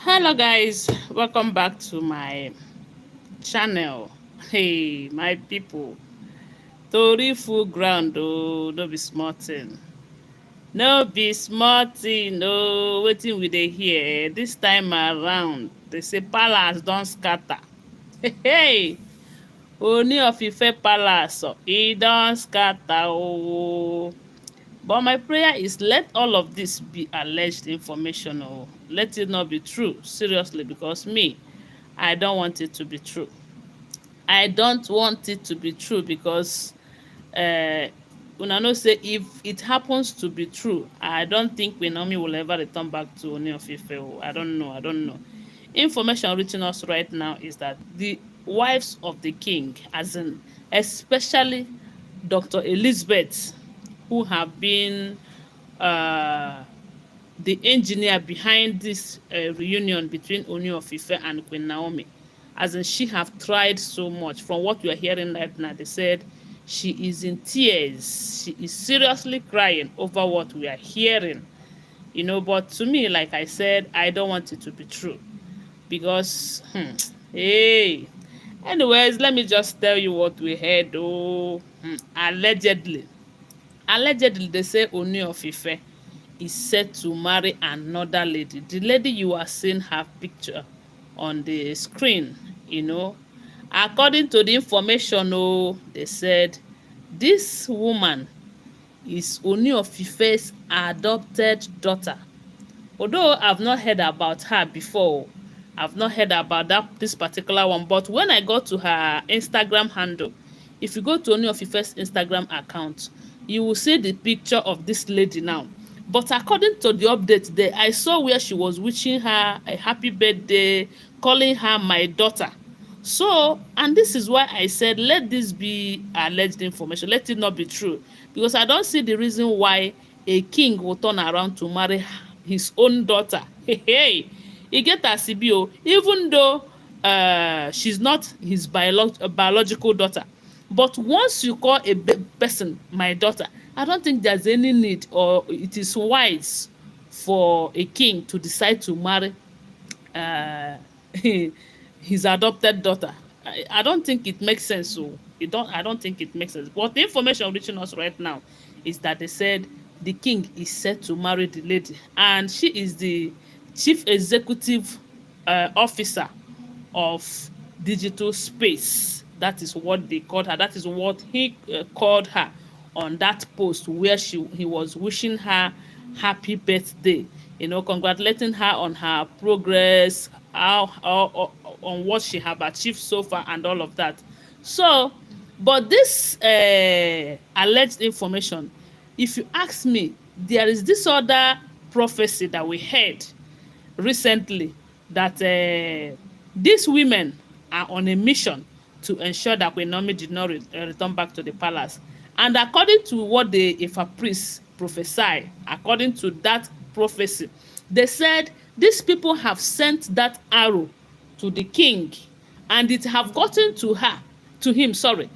Hello guys, welcome back to my channel. Hey my people, tori full ground oh, no be small thing. No be small thing oh, wetin we dey hear this time around. They say palace don scatter. Hey, Ooni of Ife palace, e don scatter oh. But my prayer is let all of this be alleged information or let it not be true, seriously, because me, I don't want it to be true. I don't want it to be true because una know say if it happens to be true, I don't think Naomi will ever return back to Ooni of Ife. I don't know. Information reaching us right now is that the wives of the king, as in especially Dr. Elizabeth, who have been uh, the engineer behind this reunion between Ooni of Ife and Queen Naomi. As in, she have tried so much. From what we are hearing right now, they said she is in tears. She is seriously crying over what we are hearing. But to me, like I said, I don't want it to be true. Because, hey. Anyways, let me just tell you what we heard. Allegedly. Allegedly, they say Ooni of Ife is set to marry another lady. The lady you are seeing her picture on the screen, according to the information, they said this woman is Ooni of Ife's adopted daughter. Although I've not heard about her before, I've not heard about this particular one, but when I got to her Instagram handle, if you go to Ooni of Ife's Instagram account, you will see the picture of this lady now. But according to the update there, I saw where she was wishing her a happy birthday, calling her my daughter. So, and this is why I said, let this be alleged information. Let it not be true. Because I don't see the reason why a king will turn around to marry his own daughter. Hey, e get as e be o. Even though she's not his biological daughter. But once you call a person my daughter, I don't think there's any need or it is wise for a king to decide to marry uh, his adopted daughter. I don't think it makes sense. So I don't think it makes sense. But the information reaching us right now is that they said the king is set to marry the lady, and she is the chief executive officer of digital space. That is what they called her. That is what he called her on that post where he was wishing her happy birthday, congratulating her on her progress, how on what she have achieved so far and all of that. So, but this alleged information, if you ask me, there is this other prophecy that we heard recently that these women are on a mission to ensure that Queen Naomi did not return back to the palace. And according to what the Ifa priests prophesy, according to that prophecy, they said these people have sent that arrow to the king, and it have gotten to him, sorry.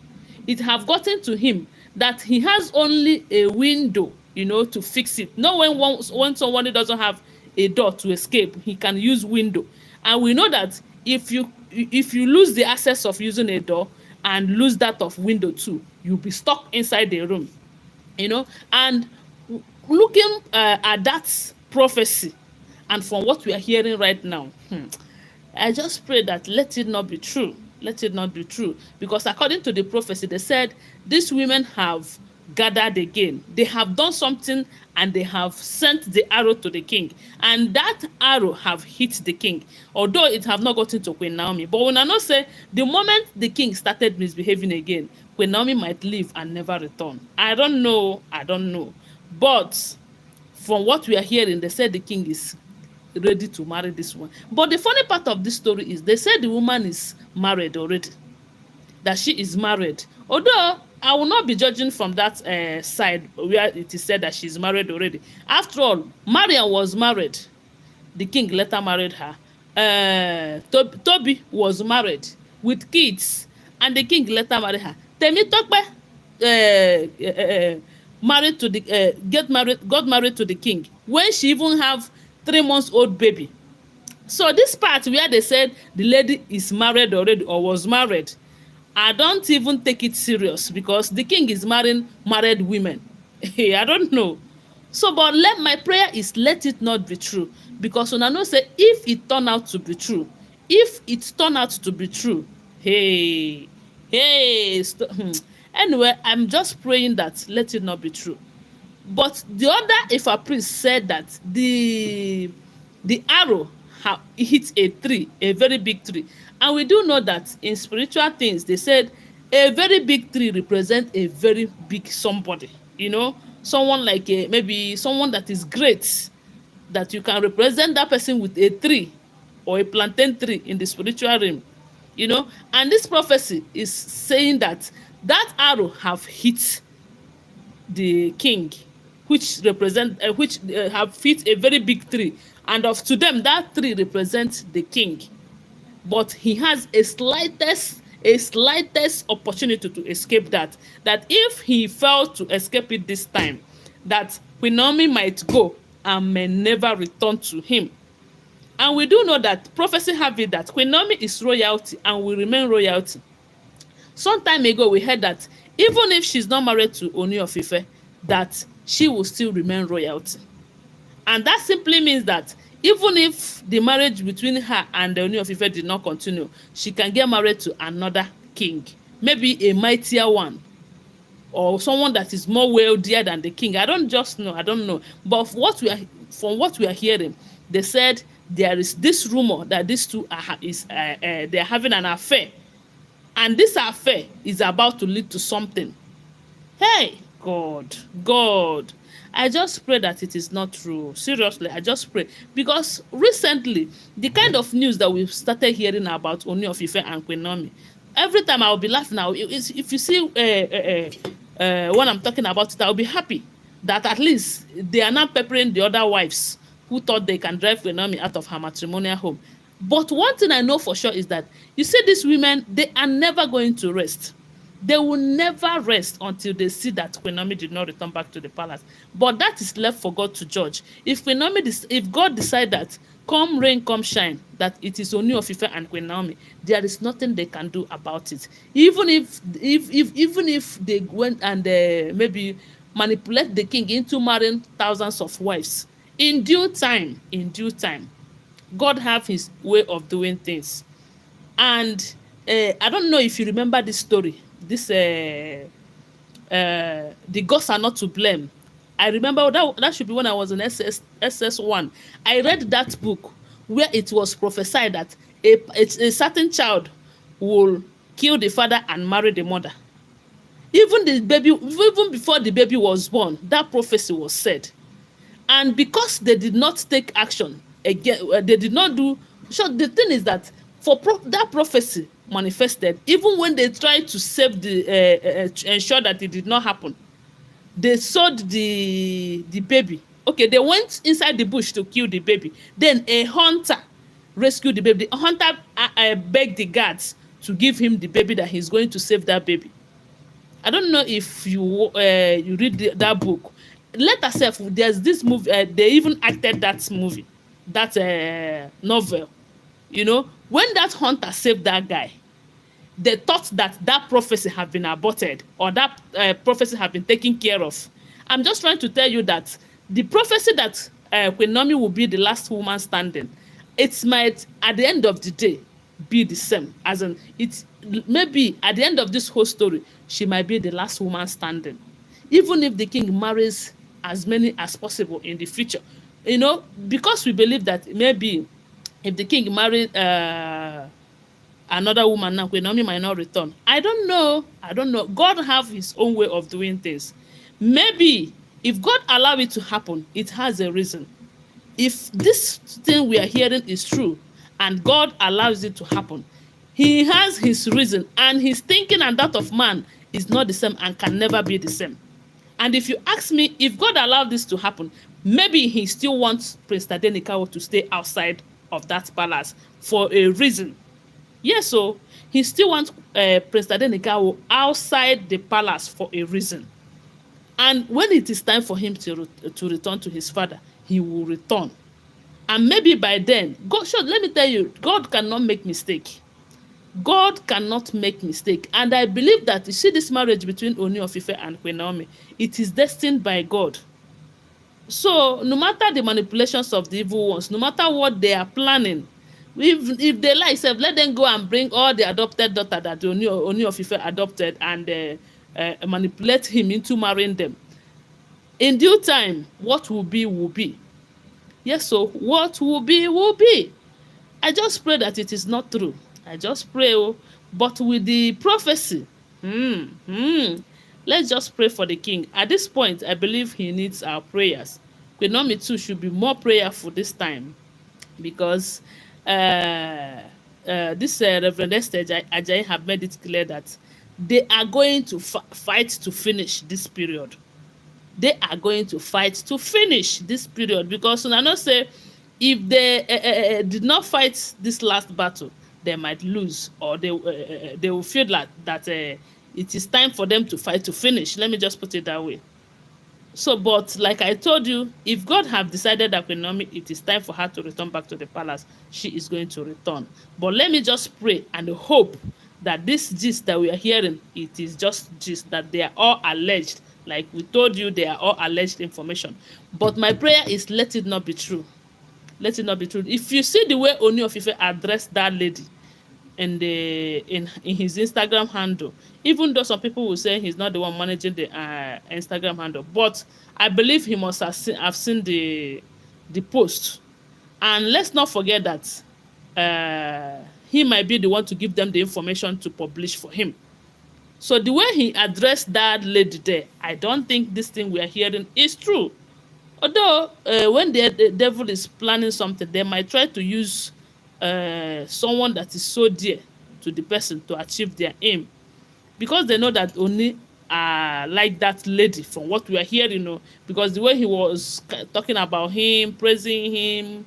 It have gotten to him that he has only a window, to fix it. Not when someone doesn't have a door to escape, he can use window. And we know that if you lose the access of using a door and lose that of window too, you'll be stuck inside the room. And looking at that prophecy and from what we are hearing right now, I just pray that let it not be true. Let it not be true. Because according to the prophecy, they said these women have gathered again. They have done something and they have sent the arrow to the king. And that arrow have hit the king. Although it have not gotten to Queen Naomi. But when I know say, the moment the king started misbehaving again, Queen Naomi might leave and never return. I don't know. But from what we are hearing, they said the king is ready to marry this one. But the funny part of this story is they said the woman is married already, that she is married. Although I will not be judging from that side where it is said that she's married already. After all, Mariam was married. The king later married her. Toby was married with kids, and the king later married her. Temitope married to the got married to the king when she even have 3 months old baby. So this part where they said the lady is married already or was married, I don't even take it serious because the king is marrying married women. I don't know. So, but let my prayer is let it not be true, because una know say if it turn out to be true, if it turn out to be true, hey, anyway, I'm just praying that let it not be true. But the other Ifa priest said that the arrow hit a tree, a very big tree. And we do know that in spiritual things, they said a very big tree represents a very big somebody, someone like maybe someone that is great, that you can represent that person with a tree or a plantain tree in the spiritual realm, and this prophecy is saying that that arrow have hit the king, which have fit a very big tree, and of to them that tree represents the king. But he has a slightest opportunity to escape that if he failed to escape it this time, that Queen Naomi might go and may never return to him. And we do know that prophecy have it that Queen Naomi is royalty and will remain royalty. Some time ago we heard that even if she's not married to Ooni of Ife, that she will still remain royalty. And that simply means that even if the marriage between her and the Ooni of Ife did not continue, she can get married to another king, maybe a mightier one, or someone that is more wealthier than the king. I don't know. But from what we are hearing, they said there is this rumor that these two they're having an affair, and this affair is about to lead to something. Hey, God, I just pray that it is not true. Seriously, I just pray. Because recently, the kind of news that we've started hearing about Ooni of Ife and Queen Naomi, every time I'll be laughing. If you see when I'm talking about it, I'll be happy that at least they are not peppering the other wives who thought they can drive Queen Naomi out of her matrimonial home. But one thing I know for sure is that, you see, these women, they are never going to rest. They will never rest until they see that Queen Naomi did not return back to the palace. But that is left for God to judge. If God decide that come rain, come shine, that it is Ooni of Ife and Queen Naomi, there is nothing they can do about it. Even if they went and maybe manipulate the king into marrying thousands of wives, in due time, God have his way of doing things. And I don't know if you remember this story. The gods are not to blame. I remember that should be when I was in SS1. I read that book where it was prophesied that a certain child will kill the father and marry the mother. Even before the baby was born, that prophecy was said. And because they did not take action again, they did not do. So the thing is that that prophecy manifested, even when they tried to save ensure that it did not happen, they sold the baby. Okay, they went inside the bush to kill the baby. Then a hunter rescued the baby. The hunter begged the guards to give him the baby, that he's going to save that baby. I don't know if you read that book. Let us there's this movie. They even acted that movie, that novel. When that hunter saved that guy, they thought that prophecy had been aborted, or that prophecy had been taken care of. I'm just trying to tell you that the prophecy that Queen Naomi will be the last woman standing, it might at the end of the day be the same. As in, it maybe at the end of this whole story, she might be the last woman standing. Even if the king marries as many as possible in the future, because we believe that maybe if the king married another woman now, Queen Naomi might not return. I don't know. God have his own way of doing things. Maybe if God allow it to happen, it has a reason. If this thing we are hearing is true and God allows it to happen, he has his reason, and his thinking and that of man is not the same and can never be the same. And if you ask me, if God allowed this to happen, maybe he still wants Prince Tadenikawo to stay outside of that palace for a reason. Yes, so he still wants Prince Tadenikawo outside the palace for a reason. And when it is time for him to return to his father, he will return. And maybe by then, God, sure, let me tell you, God cannot make mistake. God cannot make mistake. And I believe that, you see this marriage between Ooni of Ife and Queen Naomi, it is destined by God. So no matter the manipulations of the evil ones, no matter what they are planning, if they like sef, let them go and bring all the adopted daughter that Ooni of Ife adopted, and manipulate him into marrying them. In due time, what will be will be. Yes, so what will be will be. I just pray that it is not true. I just pray, oh, but with the prophecy, hmm, hmm, let's just pray for the king. At this point, I believe he needs our prayers. Queen Naomi too should be more prayerful this time, because this Reverend Esther Ajayi have made it clear that they are going to fight to finish this period. They are going to fight to finish this period, because una know say if they did not fight this last battle, they might lose, or they will feel like that it is time for them to fight to finish. Let me just put it that way. So, but like I told you, if God have decided that Queen Naomi, it is time for her to return back to the palace, she is going to return. But let me just pray and hope that this gist that we are hearing, it is just gist, that they are all alleged. Like we told you, they are all alleged information. But my prayer is, let it not be true. Let it not be true. If you see the way Ooni of Ife addressed that lady in his Instagram handle, even though some people will say he's not the one managing the Instagram handle, but I believe he must have seen the post. And let's not forget that he might be the one to give them the information to publish for him. So the way he addressed that lady there, I don't think this thing we are hearing is true. Although when the devil is planning something, they might try to use someone that is so dear to the person to achieve their aim, because they know that only like that lady, from what we are hearing, because the way he was talking about him, praising him,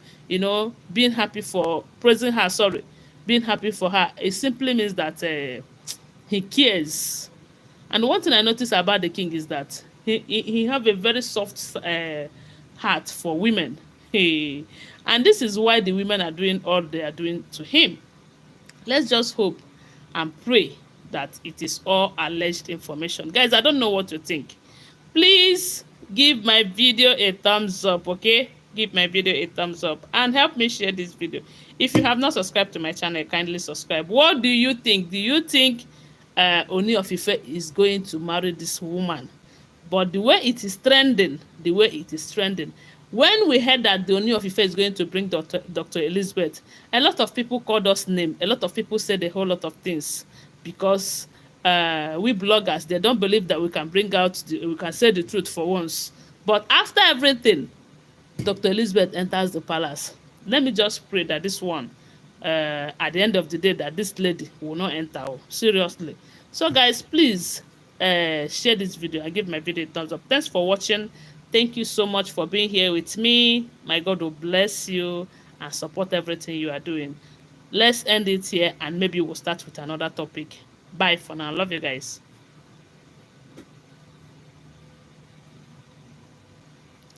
being happy for praising her, sorry, being happy for her, it simply means that he cares. And one thing I notice about the king is that he have a very soft heart for women. And this is why the women are doing all they are doing to him. Let's just hope and pray that it is all alleged information. Guys, I don't know what to think. Please give my video a thumbs up, okay? Give my video a thumbs up and help me share this video. If you have not subscribed to my channel, kindly subscribe. What do you think? Do you think Ooni of Ife is going to marry this woman? But the way it is trending, when we heard that the Ooni of Ife is going to bring Dr. Elizabeth, a lot of people called us name. A lot of people said a whole lot of things, because we bloggers, they don't believe that we can we can say the truth for once. But after everything, Dr. Elizabeth enters the palace. Let me just pray that this one, at the end of the day, that this lady will not enter. Oh, seriously. So guys, please share this video and give my video a thumbs up. Thanks for watching. Thank you so much for being here with me. My God will bless you and support everything you are doing. Let's end it here, and maybe we'll start with another topic. Bye for now. Love you guys.